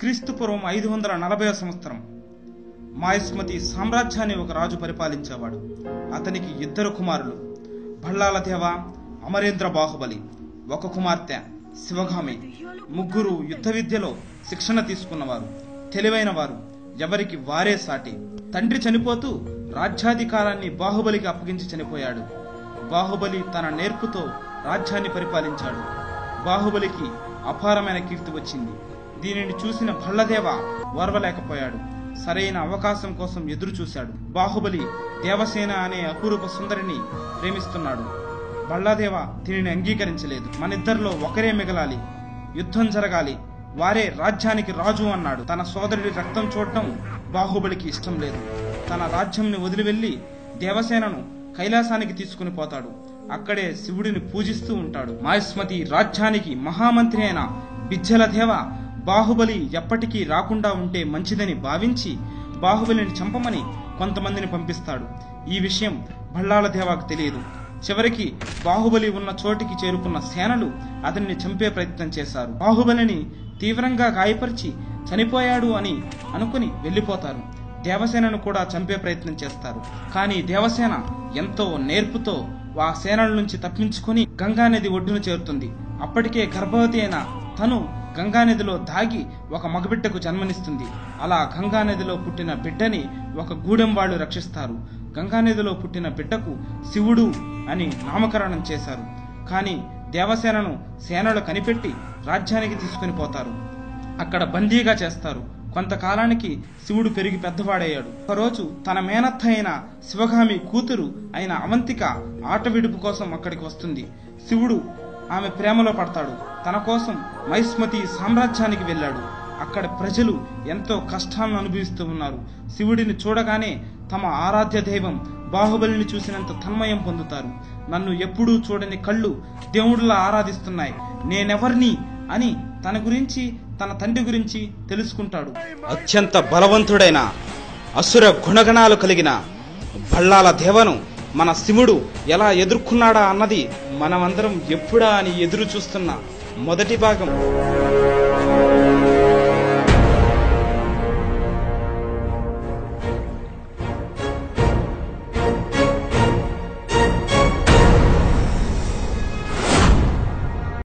క్రీస్తుపూర్వం 540వ సంవత్సరం మాయస్మతి సామ్రాజ్యాన్ని ఒక రాజు పరిపాలించేవాడు. అతనికి 2 కుమారులు, భళ్ళాల దేవ, అమరేంద్ర బాహుబలి. ఒక కుమార్తె శివగామి. ముగ్గురు యుద్ధ విద్యలో శిక్షణ తీసుకున్నవారు, తెలివైన వారు, ఎవరికి వారే సాటి. తండ్రి చనిపోతూ రాజ్యాధికారాన్ని బాహుబలికి అప్పగించి చనిపోయాడు. బాహుబలి తన నేర్పుతో రాజ్యాన్ని పరిపాలించాడు. బాహుబలికి అపారమైన కీర్తి వచ్చింది. దీనిని చూసిన భళ్ళదేవ ఓర్వలేకపోయాడు. సరైన అవకాశం కోసం ఎదురు చూశాడు. బాహుబలి దేవసేన అనే అపూర్వ సుందరిని ప్రేమిస్తున్నాడు. భళ్ళదేవ దీనిని అంగీకరించలేదు. మనిద్దరిలో ఒకరే మిగలాలి, యుద్ధం జరగాలి, వారే రాజ్యానికి రాజు అన్నాడు. తన సోదరుడి రక్తం చూడటం బాహుబలికి ఇష్టం లేదు. తన రాజ్యంని వదిలి వెళ్లి దేవసేనను కైలాసానికి తీసుకుని పోతాడు. అక్కడే శివుడిని పూజిస్తూ ఉంటాడు. మాయస్మతి రాజ్యానికి మహామంత్రి అయిన బిజ్జలదేవ బాహుబలి ఎప్పటికీ రాకుండా ఉంటే మంచిదని భావించి బాహుబలిని చంపమని కొంతమందిని పంపిస్తాడు. ఈ విషయం భళ్ళాల దేవాకు తెలియదు. చివరికి బాహుబలి ఉన్న చోటికి చేరుకున్న సేనలు అతన్ని చంపే ప్రయత్నం చేశారు. బాహుబలిని తీవ్రంగా గాయపరిచి చనిపోయాడు అని అనుకుని వెళ్లిపోతారు. దేవసేనను కూడా చంపే ప్రయత్నం చేస్తారు. కానీ దేవసేన ఎంతో నేర్పుతో ఆ సేనల నుంచి తప్పించుకుని గంగానది ఒడ్డున చేరుతుంది. అప్పటికే గర్భవతి అయిన తను గంగానదిలో దాగి ఒక మగబిడ్డకు జన్మనిస్తుంది. అలా గంగానదిలో పుట్టిన బిడ్డని ఒక గూడెం వాళ్ళు రక్షిస్తారు. గంగానదిలో పుట్టిన బిడ్డకు శివుడు అని నామకరణం చేశారు. కానీ దేవసేనను సేనలు కనిపెట్టి రాజ్యానికి తీసుకుని పోతారు. అక్కడ బందీగా చేస్తారు. కొంతకాలానికి శివుడు పెరిగి పెద్దవాడయ్యాడు. ఒకరోజు తన మేనత్త అయిన శివగామి కూతురు అయిన అవంతిక ఆట విడుపు కోసం అక్కడికి వస్తుంది. శివుడు ఆమె ప్రేమలో పడతాడు. తన కోసం మైస్మతి సామ్రాజ్యానికి వెళ్ళాడు. అక్కడ ప్రజలు ఎంతో కష్టాలను అనుభవిస్తూ ఉన్నారు. శివుడిని చూడగానే తమ ఆరాధ్య దైవం బాహుబలిని చూసినంత తన్మయం పొందుతారు. నన్ను ఎప్పుడూ చూడని కళ్ళు దేవుడిలా ఆరాధిస్తున్నాయి, నేనెవర్ని అని తన గురించి తన తండ్రి గురించి తెలుసుకుంటాడు. అత్యంత బలవంతుడైన అసుర గుణగణాలు కలిగిన భళ్ళాల దేవను మన శివుడు ఎలా ఎదుర్కొన్నాడా అన్నది మనమందరం ఎప్పుడా అని ఎదురు చూస్తున్న మొదటి భాగం.